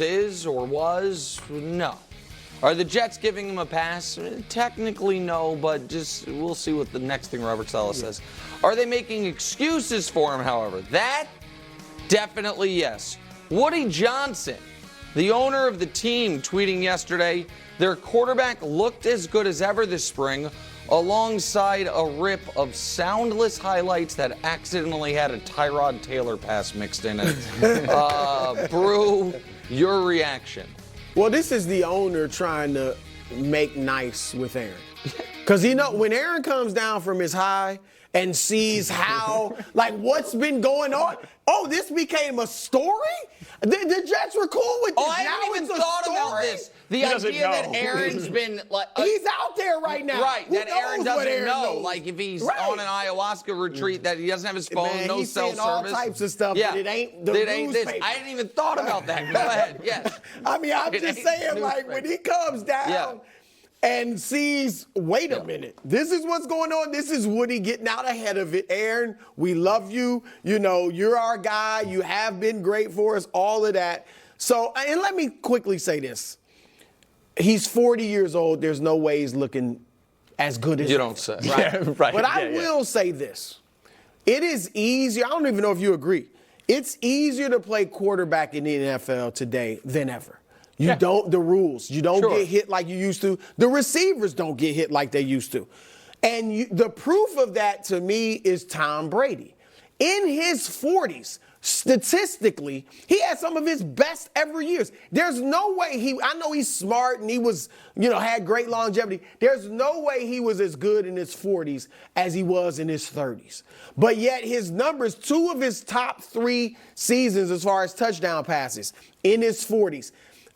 is or was? No. Are the Jets giving him a pass? Technically, no, but just we'll see what the next thing Robert Saleh says. Are they making excuses for him, however? That, definitely yes. Woody Johnson, the owner of the team, tweeting yesterday, their quarterback looked as good as ever this spring, alongside a rip of soundless highlights that accidentally had a Tyrod Taylor pass mixed in it. Brew, your reaction? Well, this is the owner trying to make nice with Aaron. Because, when Aaron comes down from his high and sees how, what's been going on, this became a story? The Jets were cool with this. I haven't even thought about this. The idea that Aaron's been he's out there right now. Right, Who that Aaron doesn't know. Knows? Like if he's on an ayahuasca retreat, that he doesn't have his phone, no he's cell saying service. All types of stuff, but it ain't the newspaper. I hadn't even thought about that. Go ahead. Yes. I'm just saying, when he comes down and sees, wait a minute, this is what's going on. This is Woody getting out ahead of it. Aaron, we love you. You're our guy. You have been great for us, all of that. So, and let me quickly say this. He's 40 years old. There's no way he's looking as good as you don't say. Right? Yeah, right. But I will say this. It is easier. I don't even know if you agree. It's easier to play quarterback in the NFL today than ever. You don't, the rules. You don't get hit like you used to. The receivers don't get hit like they used to. And the proof of that to me is Tom Brady. In his 40s, statistically, he had some of his best ever years. There's no way I know he's smart and he was, had great longevity. There's no way he was as good in his 40s as he was in his 30s. But yet his numbers, 2 of his top 3 seasons as far as touchdown passes in his 40s.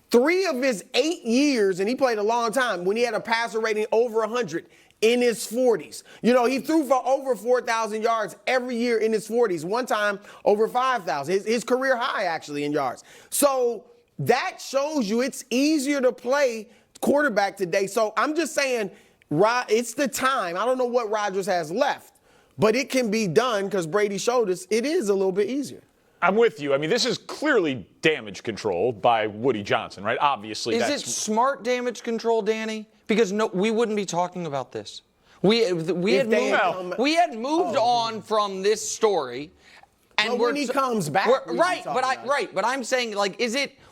3 of his 8 years, and he played a long time, when he had a passer rating over 100 in his 40s. He threw for over 4,000 yards every year in his 40s. One time, over 5,000. His career high, actually, in yards. So that shows you it's easier to play quarterback today. So I'm just saying, it's the time. I don't know what Rodgers has left, but it can be done because Brady showed us it is a little bit easier. I'm with you. I mean, this is clearly damage control by Woody Johnson, right? Obviously, is it smart damage control, Danny? Because we wouldn't be talking about this. We had moved on from this story, and when he comes back, but I'm saying,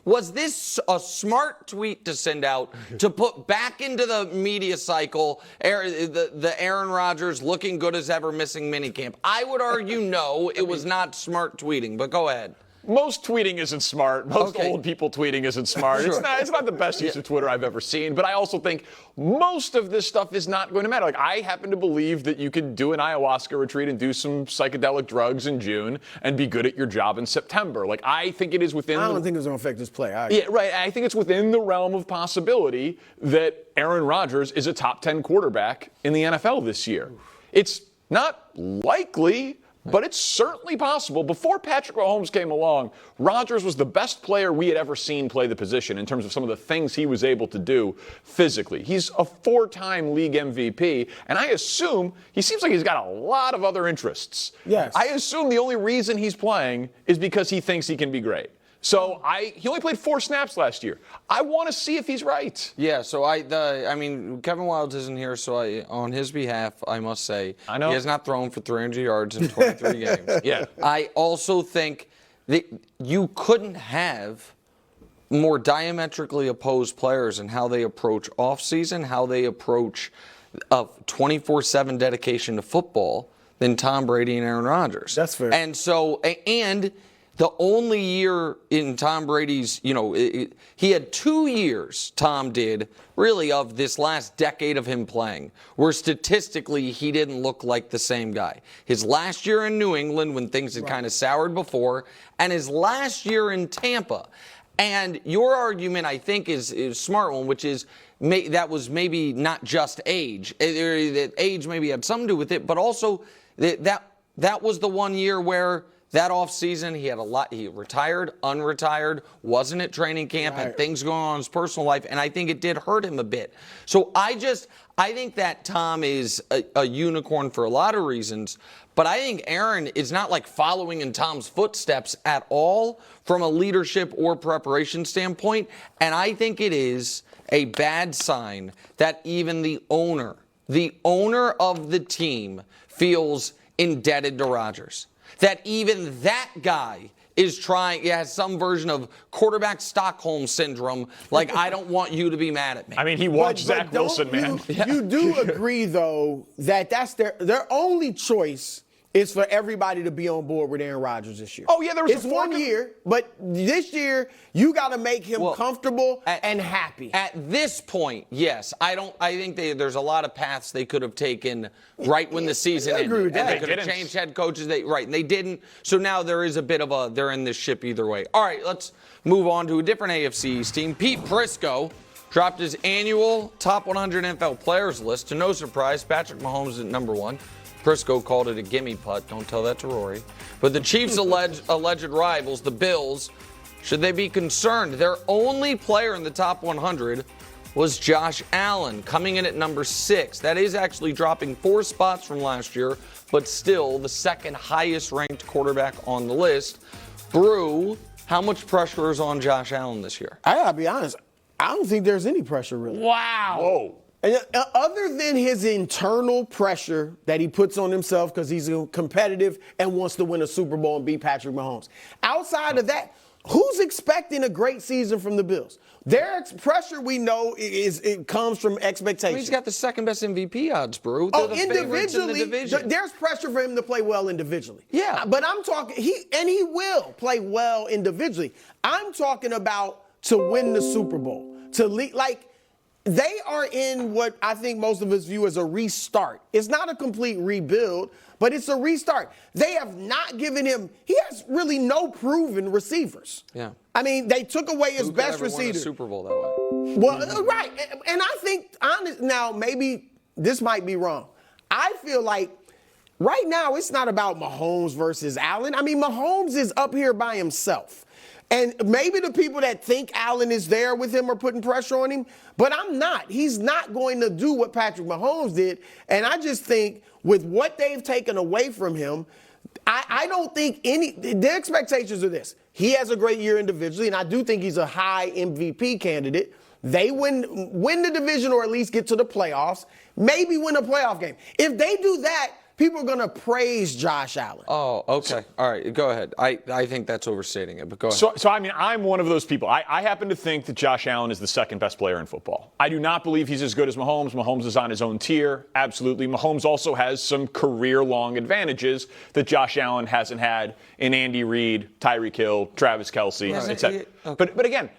was this a smart tweet to send out to put back into the media cycle the Aaron Rodgers looking good as ever missing minicamp? I would argue no, it was not smart tweeting, but go ahead. Most tweeting isn't smart. Most old people tweeting isn't smart. Sure. It's not the best use of Twitter I've ever seen. But I also think most of this stuff is not going to matter. I happen to believe that you can do an ayahuasca retreat and do some psychedelic drugs in June and be good at your job in September. I think it is within. I don't think it's going to affect his play. Yeah, right. I think it's within the realm of possibility that Aaron Rodgers is a top 10 quarterback in the NFL this year. It's not likely, but it's certainly possible. Before Patrick Mahomes came along, Rodgers was the best player we had ever seen play the position in terms of some of the things he was able to do physically. He's a 4-time league MVP, and I assume he seems like he's got a lot of other interests. Yes. I assume the only reason he's playing is because he thinks he can be great. So he only played 4 snaps last year. I want to see if he's right. Yeah, so Kevin Wildes isn't here, so on his behalf, I must say, he has not thrown for 300 yards in 23 games. Yeah. I also think that you couldn't have more diametrically opposed players in how they approach offseason, how they approach a 24/7 dedication to football than Tom Brady and Aaron Rodgers. That's fair. And so, the only year in Tom Brady's, he had 2 years, Tom did, really, of this last decade of him playing, where statistically he didn't look like the same guy. His last year in New England, when things had kind of soured before, and his last year in Tampa. And your argument, I think, is a smart one, which is that was maybe not just age. That age maybe had something to do with it, but also that was the one year where that offseason, he had a lot. He retired, unretired, wasn't at training camp, had things going on in his personal life, and I think it did hurt him a bit. So I think that Tom is a unicorn for a lot of reasons, but I think Aaron is not like following in Tom's footsteps at all from a leadership or preparation standpoint, and I think it is a bad sign that even the owner of the team feels indebted to Rodgers. That even that guy is has some version of quarterback Stockholm syndrome, like, I don't want you to be mad at me. I mean, he wants Zach Wilson, man. You do agree, though, that that's their only choice is for everybody to be on board with Aaron Rodgers this year. Oh, yeah, there was it's 1 year, but this year you got to make him comfortable and happy. At this point, yes. I think there's a lot of paths they could have taken right when the season ended. I agree with that. And they could have changed head coaches. And they didn't. So now there is a bit of they're in this ship either way. All right, let's move on to a different AFC East team. Pete Prisco dropped his annual top 100 NFL players list. To no surprise, Patrick Mahomes at number 1. Prisco called it a gimme putt. Don't tell that to Rory. But the Chiefs' alleged rivals, the Bills, should they be concerned? Their only player in the top 100 was Josh Allen, coming in at number 6. That is actually dropping 4 spots from last year, but still the second highest ranked quarterback on the list. Brew, how much pressure is on Josh Allen this year? I gotta be honest, I don't think there's any pressure really. Wow. Whoa. And, other than his internal pressure that he puts on himself because he's competitive and wants to win a Super Bowl and beat Patrick Mahomes. Outside of that, who's expecting a great season from the Bills? Their pressure, we know, it comes from expectations. He's got the second best MVP odds, Brew. Oh, individually, there's pressure for him to play well individually. Yeah. But I'm talking, he will play well individually. I'm talking about to win the Super Bowl, to lead, they are in what I think most of us view as a restart. It's not a complete rebuild, but it's a restart. They have not given him, he has really no proven receivers. Yeah. I mean, they took away his best receiver. receiver. Won a Super Bowl that way. Well, right. And I think, now maybe this might be wrong. I feel like right now it's not about Mahomes versus Allen. I mean, Mahomes is up here by himself. And maybe the people that think Allen is there with him are putting pressure on him, but I'm not. He's not going to do what Patrick Mahomes did. And I just think with what they've taken away from him, I don't think the expectations are this. He has a great year individually, and I do think he's a high MVP candidate. They win the division or at least get to the playoffs, maybe win a playoff game. If they do that, people are going to praise Josh Allen. Oh, okay. All right, go ahead. I think that's overstating it, but go ahead. So I mean, I'm one of those people. I happen to think that Josh Allen is the second best player in football. I do not believe he's as good as Mahomes. Mahomes is on his own tier, absolutely. Mahomes also has some career-long advantages that Josh Allen hasn't had in Andy Reid, Tyreek Hill, Travis Kelce, etc. Okay. But again,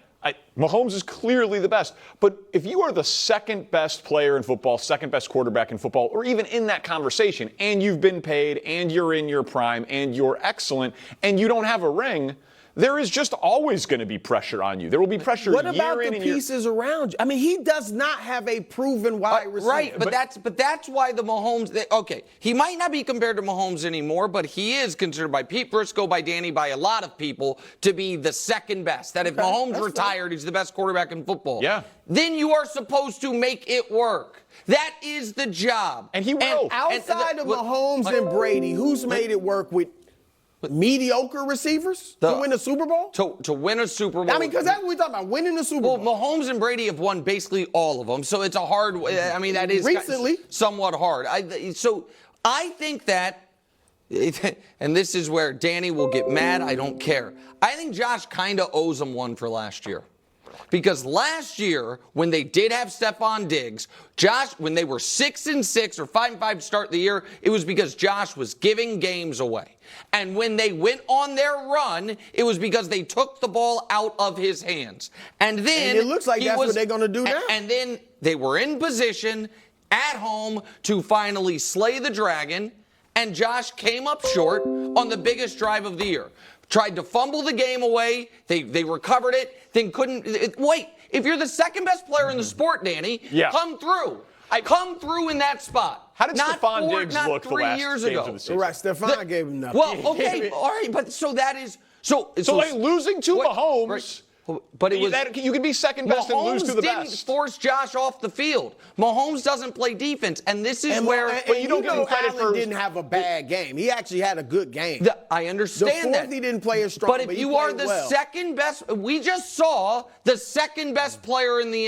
Mahomes is clearly the best. But if you are the second best player in football, second best quarterback in football, or even in that conversation, and you've been paid, and you're in your prime, and you're excellent, and you don't have a ring, there is just always going to be pressure on you. There will be pressure year in and year out. What about the pieces around you? I mean, he does not have a proven wide receiver. Right, but that's why the Mahomes. Okay, he might not be compared to Mahomes anymore, but he is considered by Pete Prisco, by Danny, by a lot of people to be the second best. That if Mahomes retired, he's the best quarterback in football. Yeah. Then you are supposed to make it work. That is the job. And he will. Outside of Mahomes and Brady, who's made it work with mediocre receivers to win a Super Bowl? To win a Super Bowl. I mean, because that's what we're talking about, winning the Super Bowl. Well, Mahomes and Brady have won basically all of them, so it's a hard. I mean, that is recently somewhat hard. So I think that, and this is where Danny will get mad. I don't care. I think Josh kind of owes him one for last year. Because last year, when they did have Stephon Diggs, Josh, when they were 6-6 or 5-5 to start the year, it was because Josh was giving games away. And when they went on their run, it was because they took the ball out of his hands. And then it looks like that's what they're going to do now. And then they were in position at home to finally slay the dragon. And Josh came up short on the biggest drive of the year. Tried to fumble the game away. They recovered it. Then couldn't. Wait, if you're the second best player in the sport, Danny, come through. come through in that spot. How did Not Stephon four- Diggs not look the 3 last years games ago? of the season? Right, Stephon gave him nothing. Well, okay, all right, but so that is so. So like losing to what- Mahomes. right, but it was You can be second best and lose to the didn't best. force Josh off the field. Mahomes doesn't play defense, and this is where. but you don't give him credit Allen for- didn't have a bad game. He actually had a good game. I understand The fourth that. he didn't play as strong, But if but he you are played the well. second best, we just saw the second best player in the